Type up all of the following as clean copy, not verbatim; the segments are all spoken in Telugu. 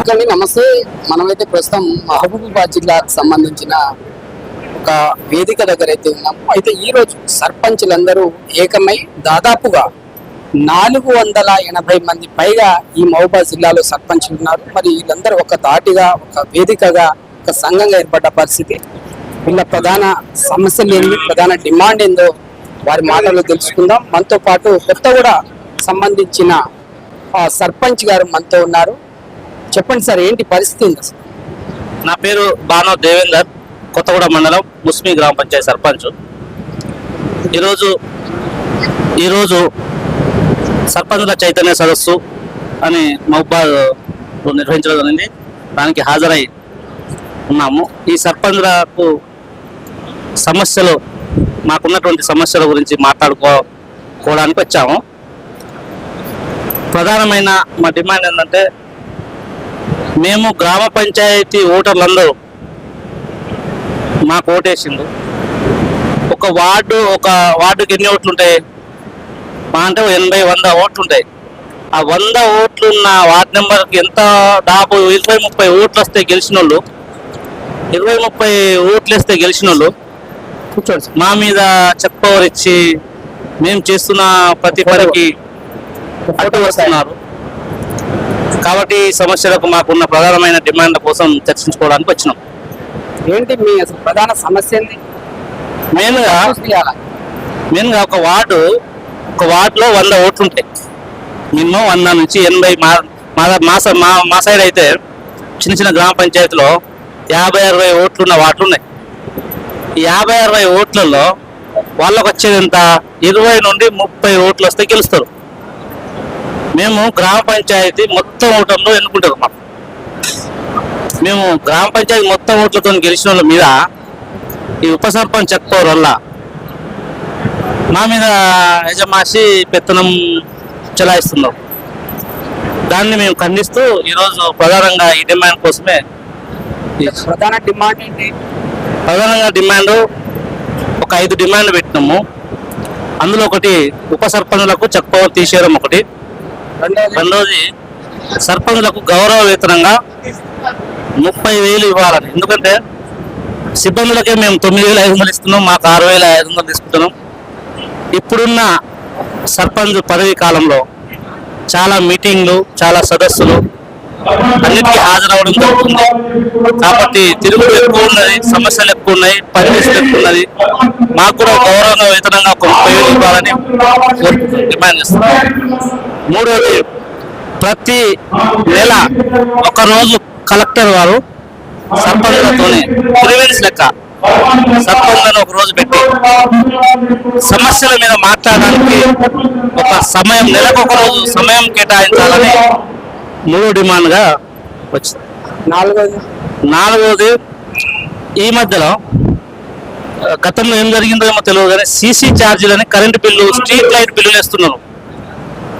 ఓకే అండి, నమస్తే. మనమైతే ప్రస్తుతం మహబూబాబాద్ జిల్లాకు సంబంధించిన ఒక వేదిక దగ్గర అయితే ఉన్నాము. అయితే ఈ రోజు సర్పంచులందరూ ఏకమై దాదాపుగా 480 మంది పైగా ఈ మహబూబాబాద్ జిల్లాలో సర్పంచులు ఉన్నారు. మరి వీళ్ళందరూ ఒక తాటిగా, ఒక వేదికగా, ఒక సంఘంగా ఏర్పడ్డ పరిస్థితి. వీళ్ళ ప్రధాన సమస్యలు ఏంటి, ప్రధాన డిమాండ్ ఏందో వారి మాటల్లో తెలుసుకుందాం. మనతో పాటు కొత్తగూడ సంబంధించిన సర్పంచ్ గారు మనతో ఉన్నారు. చెప్పండి సార్, ఏంటి పరిస్థితి? నా పేరు బానో దేవేందర్, కొత్తగూడ మండలం ముస్మి గ్రామ పంచాయతీ సర్పంచ్. ఈరోజు సర్పంచుల చైతన్య సదస్సు అని మహబూబాబాద్లో నిర్వహించడం జరిగింది. దానికి హాజరై ఉన్నాము. ఈ సర్పంచులకు మాకున్నటువంటి సమస్యల గురించి మాట్లాడుకోవడానికి వచ్చాము. ప్రధానమైన మా డిమాండ్ ఏంటంటే, మేము గ్రామ పంచాయతీ ఓటర్లందరూ మాకు ఓటేసిండు. ఒక వార్డుకి ఎన్ని ఓట్లు ఉంటాయి? అంటే 80-100 ఓట్లు ఉంటాయి. ఆ 100 ఓట్లు ఉన్న వార్డు నెంబర్కి ఎంత దాదాపు 20-30 ఓట్లు వస్తే గెలిచిన వాళ్ళు, 20-30 ఓట్లు వేస్తే గెలిచిన వాళ్ళు మా మీద చెప్పవర్ ఇచ్చి మేము చేస్తున్న ప్రతి పనికి అడ్డు వస్తున్నారు. కాబట్టి ఈ సమస్యలకు మాకున్న ప్రధానమైన డిమాండ్ కోసం చర్చించుకోవడానికి వచ్చినాం. ఏంటి మీ అసలు ప్రధాన సమస్య ఏంటి? మెయిన్గా ఒక వార్డులో 100 ఓట్లు ఉంటాయి. మినిమం 100 నుంచి 80. మా సైడ్ అయితే చిన్న గ్రామ పంచాయతీలో 50-60 ఓట్లున్న వార్డులు ఉన్నాయి. ఈ 50-60 ఓట్లలో వాళ్ళకు వచ్చేది ఎంత? 20 నుండి 30 ఓట్లు వస్తే గెలుస్తారు. మేము గ్రామ పంచాయతీ మొత్తం ఓట్లలో ఎన్నుకుంటారు. మేము గ్రామ పంచాయతీ మొత్తం ఓట్లతో గెలిచిన వాళ్ళ మీద ఈ ఉప సర్పంచ్ చెక్కోవర్ వల్ల మా మీద యజమాసి పెత్తనం చెలాయిస్తున్నారు. దాన్ని మేము ఖండిస్తూ ఈరోజు ప్రధానంగా ఈ డిమాండ్ కోసమే. ప్రధానంగా డిమాండ్ ఒక 5 డిమాండ్లు పెట్టినాము. అందులో ఒకటి ఉప సర్పంచులకు చెక్కోవర్ తీసేయడం ఒకటి. రెండోది సర్పంచులకు గౌరవ వేతనంగా 30,000 ఇవ్వాలని. ఎందుకంటే సిబ్బందులకే మేము 9,500 ఇస్తున్నాం, మాకు 6,500 తీసుకుంటున్నాం. ఇప్పుడున్న సర్పంచ్ పదవీ కాలంలో చాలా మీటింగ్లు, చాలా సదస్సులు అన్నిటికీ హాజరవడం జరుగుతుంది. కాబట్టి తిరుగులు ఎక్కువ ఉన్నది, సమస్యలు ఎక్కువ ఉన్నాయి, పనిచేసులు ఎక్కువ ఉన్నది. మాకు కూడా గౌరవంగా వేతనంగా 30,000 ఇవ్వాలని డిమాండ్ చేస్తున్నాం. మూడోది, ప్రతి నెల ఒకరోజు కలెక్టర్ వారు సర్పంచులతోనే గ్రీవెన్స్ లెక్క సర్పంచులను ఒక రోజు పెట్టి సమస్యల మీద మాట్లాడడానికి ఒక సమయం, నెలకు ఒక రోజు సమయం కేటాయించాలని 3వ డిమాండ్గా వచ్చింది. నాలుగవది, ఈ మధ్యలో గతంలో ఏం జరిగిందో ఏమో తెలియదు కానీ సీసీ ఛార్జీలని, కరెంటు బిల్లు, స్ట్రీట్ లైట్ బిల్లులు వేస్తున్నారు.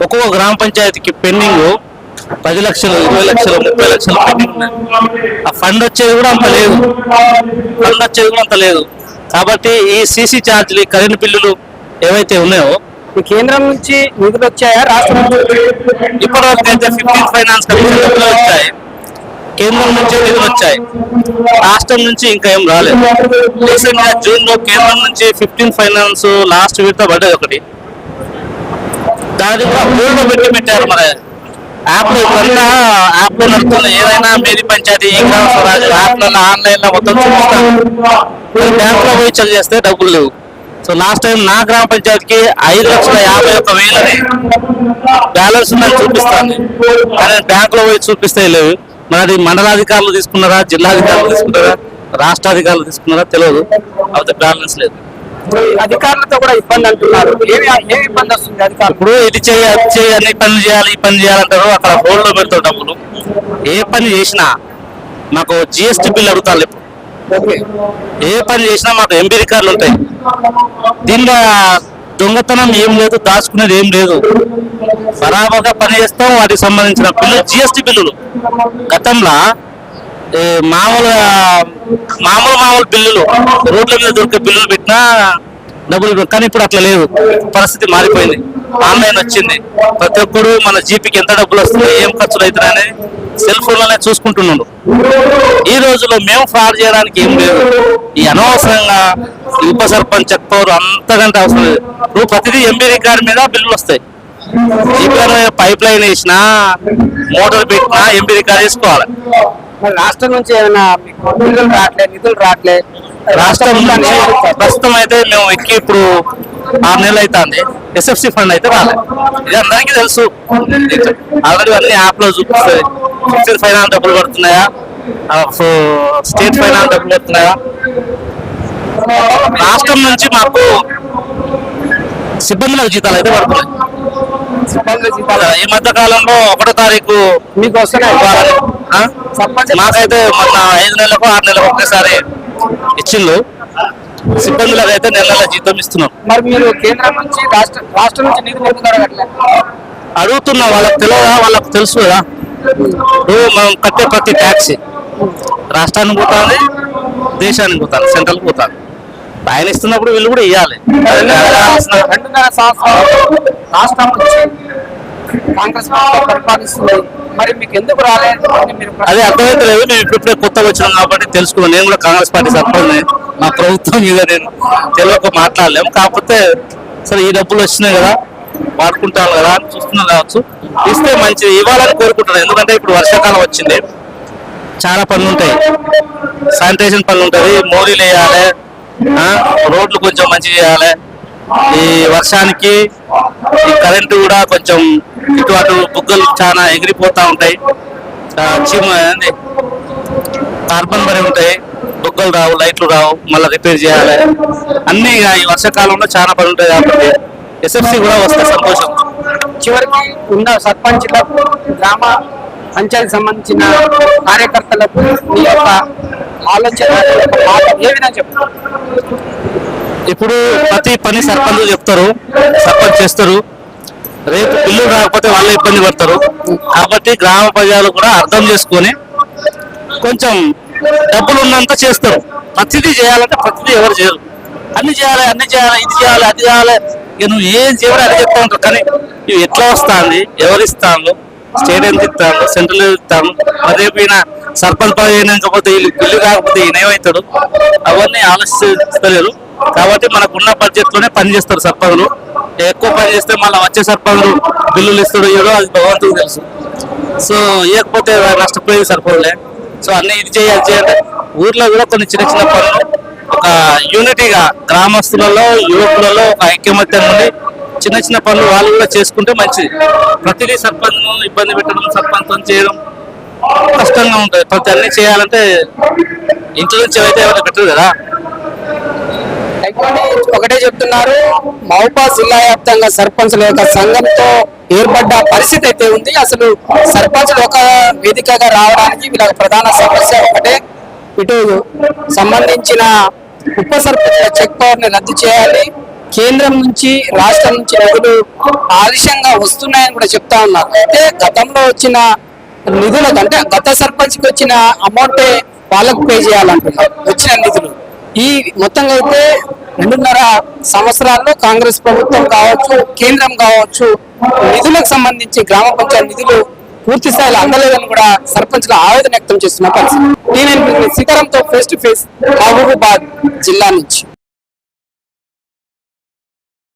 ఒక్కొక్క గ్రామ పంచాయతీకి పెండింగ్ 10 లక్షలు, 20 లక్షలు, 30 లక్షలు పెండింగ్ ఉన్నాయి. ఆ ఫండ్ వచ్చేది కూడా అంత లేదు. కాబట్టి ఈ సీసీ ఛార్జీలు, కరెంటు బిల్లులు ఏవైతే ఉన్నాయో కేంద్రం నుంచి నిధులు వచ్చాయా, రాష్ట్రం ఇప్పటివరకు అయితే 15th ఫైనాన్స్ కమిషన్ డబ్బులు వచ్చాయి. కేంద్రం నుంచి నిధులు వచ్చాయి, రాష్ట్రం నుంచి ఇంకా ఏం రాలేదు. రీసెంట్ గా జూన్ లో కేంద్రం నుంచి 15th ఫైనాన్స్ లాస్ట్ విడత పడ్డది ఒకటి. దాని కూడా పెట్టారు. మరి యాప్లో నడుస్తుంది. ఏదైనా మేరీ పంచాయతీ, గ్రామ స్వరాజ్ యాప్లలో ఆన్లైన్ లో మొత్తం చూపిస్తాను. బ్యాంకులో పోయి చెక్ చేస్తే డబ్బులు లేవు. సో లాస్ట్ టైం నా గ్రామ పంచాయతీకి 5,51,000 బ్యాలెన్స్ ఉందని చూపిస్తాను. కానీ బ్యాంకులో పోయి చూపిస్తే లేవు. మరి అది మండలాధికారులు తీసుకున్నారా, జిల్లాధికారులు తీసుకున్నారా, రాష్ట్ర అధికారులు తీసుకున్నారా తెలియదు. అయితే బ్యాలెన్స్ లేదు. అధికారులతో కూడా ఇబ్బంది అంటున్నారు. ఏమి ఇబ్బంది వస్తుంది అధికారులు? ఇప్పుడు ఇది చేయాలి, ఈ పని చేయాలంటారు. అక్కడ హోల్డ్లో పెడతారు డబ్బులు. ఏ పని చేసినా మాకు జిఎస్టీ బిల్ అడుగుతారు. ఇప్పుడు ఏ పని చేసినా మాకు ఎంపీ రికార్డులు ఉంటాయి. దీనిలో దొంగతనం ఏం లేదు, దాచుకునేది ఏం లేదు. బరాబర్గా పని చేస్తాం. వాటికి సంబంధించిన బిల్లు, జిఎస్టీ బిల్లులు గతంలో మామూలు బిల్లులు, రోడ్ల మీద దొరికే బిల్లులు పెట్టినా డబ్బులు. కానీ ఇప్పుడు అట్లా లేదు, పరిస్థితి మారిపోయింది. ఆన్లైన్ వచ్చింది. ప్రతి ఒక్కరు మన జీపీకి ఎంత డబ్బులు వస్తున్నాయి, ఏం ఖర్చులు అవుతున్నాయని సెల్ ఫోన్లోనే చూసుకుంటున్నాడు. ఈ రోజుల్లో మేము ఫ్రాడ్ చేయడానికి ఏం లేదు. ఈ అనవసరంగా ఈ ఉప సర్పంచ్ చెక్పవర్ అంతకంటే అవసరం లేదు. నువ్వు ప్రతిదీ ఎంపీ రికార్డు మీద బిల్లులు వస్తాయి. ఇప్పుడు పైప్ లైన్ వేసినా మోటార్ పెట్టినా ఎంపీ రికార్డు వేసుకోవాలి. మరి రాష్ట్రం నుంచి ఏమైనా మీకు నిధులు రావట్లే రాష్ట్రం నుంచి ప్రస్తుతం అయితే మేము ఎక్కి ఇప్పుడు 6 నెలలు అవుతుంది. ఎస్ఎఫ్సి ఫండ్ అయితే రాలేదు. ఇది అందరికీ తెలుసు. ఆల్రెడీ అన్ని యాప్ లో చూపిస్తుంది. ఫిక్స్డ్ ఫైనాన్స్ డబ్బులు పడుతున్నాయా, స్టేట్ ఫైనాన్స్ డబ్బులు పడుతున్నాయా. రాష్ట్రం నుంచి మాకు సిబ్బందులకు జీతాలు అయితే పడుతున్నాయి. ఈ మధ్య కాలంలో 1వ తారీఖు మీకు వస్తున్నాయి. మాకైతే మొన్న 5 నెలలకు 6 నెలలకు ఒకేసారి ఇచ్చిండ్రు. సిబ్బందులకు అయితే నెల జీతం ఇస్తున్నాం. మరి మీరు కేంద్రం నుంచి రాష్ట్రం నుంచి నిధులు ఎందుకు అడగట్లేదు? అడుగుతున్నా. వాళ్ళకి తెలియదా? వాళ్ళకి తెలుసు కదా. మనం కట్టే ప్రతి ట్యాక్స్ రాష్ట్రానికి పోతుంది, దేశానికి పోతుంది, సెంట్రల్ పోతుంది. ఆయన ఇస్తున్నప్పుడు వీళ్ళు కూడా ఇవ్వాలి. 2.5 సంవత్సరాలు రాష్ట్రం నుంచి కాంగ్రెస్ పార్టీ పరిపాలిస్తుంది. మరి మీకు ఎందుకు రాలేదు? అదే అర్థమైతే లేదు. మేము ఇప్పుడే కొత్తగా వచ్చినాం కాబట్టి తెలుసుకున్నాం. నేను కూడా కాంగ్రెస్ పార్టీ సర్పంచ్. మా ప్రభుత్వం మీద నేను తెలియక మాట్లాడలేము. కాకపోతే సరే ఈ డబ్బులు వచ్చినాయి కదా, వాడుకుంటాను కదా అని చూస్తున్నాం. కావచ్చు ఇస్తే మంచిది, ఇవ్వాలని కోరుకుంటున్నాను. ఎందుకంటే ఇప్పుడు వర్షాకాలం వచ్చింది, చాలా పనులు ఉంటాయి. శానిటేషన్ పనులు ఉంటుంది, మోరీలు వేయాలి, రోడ్లు కొంచెం మంచిగా చేయాలి. ఈ వర్షానికి ఈ కరెంటు కూడా కొంచెం ఇటు అటు బుగ్గలు చాలా ఎగిరిపోతా ఉంటాయి. కార్బన్ మరి ఉంటాయి, బుగ్గలు రావు, లైట్లు రావు, మళ్ళీ రిపేర్ చేయాలి. అన్ని ఈ వర్షాకాలంలో చాలా పని ఉంటాయి కాబట్టి ఎస్ఎఫ్సి కూడా వస్తే సంతోషం. చివరికి ఉన్న సర్పంచ్లకు, గ్రామ పంచాయతీ సంబంధించిన కార్యకర్తలకు మీ యొక్క ఆలోచన ఏ విధంగా చెప్తారు? ఇప్పుడు ప్రతి పని సర్పంచ్ చెప్తారు, సర్పంచ్ చేస్తారు. రేపు బిల్లులు రాకపోతే వాళ్ళే ఇబ్బంది పడతారు. కాబట్టి గ్రామ ప్రజలు కూడా అర్థం చేసుకొని కొంచెం డబ్బులు ఉన్నంత చేస్తారు. ప్రతిదీ చేయాలంటే ప్రతిదీ ఎవరు చేయరు. అన్ని చేయాలి, ఇది చేయాలి, అది చేయాలి. ఇక నువ్వు ఏం చేయాలి అది చెప్తా ఉంటారు. కానీ ఇవి ఎట్లా వస్తుంది, ఎవరు ఇస్తాను, స్టేట్ ఎంత ఇస్తాను, సెంట్రల్ ఇస్తాను, రేపు ఈయన సర్పంచ్ పదవి అయినాకపోతే వీళ్ళు బిల్లు కాకపోతే ఈయన ఏమవుతాడు, అవన్నీ ఆలోచిస్తలేరు. కాబట్టి మనకున్న బడ్జెట్ లోనే పని చేస్తారు సర్పంచులు. ఎక్కువ పని చేస్తే మళ్ళీ వచ్చే సర్పంచులు బిల్లులు ఇస్తాడు, ఇవ్వడం అది భగవంతుడికి తెలుసు. సో ఇవ్వకపోతే నష్టపోయేది సర్పంచులే. సో అన్ని ఇది చేయాలి. ఊర్లో కూడా కొన్ని చిన్న చిన్న పనులు ఒక యూనిటీగా గ్రామస్తులలో, యువకులలో ఒక ఐక్యమత్యం నుండి చిన్న చిన్న పనులు వాళ్ళు కూడా చేసుకుంటే మంచిది. ప్రతిదీ సర్పంచ్ ఇబ్బంది పెట్టడం, సర్పంచ్ చేయడం కష్టంగా ఉంటుంది. ప్రతి అన్ని చేయాలంటే ఇంట్లో నుంచి అయితే ఎవరైనా పెట్టరు కదా. ఒకటే చెప్తున్నారు, మహబూబాబాద్ జిల్లా వ్యాప్తంగా సర్పంచుల యొక్క సంఘంతో ఏర్పడ్డ పరిస్థితి అయితే ఉంది. అసలు సర్పంచులు ఒక వేదికగా రావడానికి వీళ్ళ ప్రధాన సమస్య ఒకటే, ఇటు సంబంధించిన ఉప సర్పంచుల చెక్ పవర్ ని రద్దు చేయాలి, కేంద్రం నుంచి రాష్ట్రం నుంచి నిధులు ఆలస్యంగా వస్తున్నాయని కూడా చెప్తా ఉన్నారు. అయితే గతంలో వచ్చిన నిధుల కంటే గత సర్పంచ్కి వచ్చిన అమౌంటే వాళ్ళకు పే చేయాలంటున్నారు వచ్చిన నిధులు. ఈ మొత్తంగా అయితే 2.5 సంవత్సరాల్లో కాంగ్రెస్ ప్రభుత్వం కావచ్చు, కేంద్రం కావచ్చు, నిధులకు సంబంధించి గ్రామ పంచాయతీ నిధులు పూర్తి స్థాయిలో అందలేదని కూడా సర్పంచ్ల ఆవేదన వ్యక్తం చేస్తున్న పరిస్థితి. సీతారాంతో ఫేస్ టు ఫేస్ మహబూబాబాద్ జిల్లా నుంచి.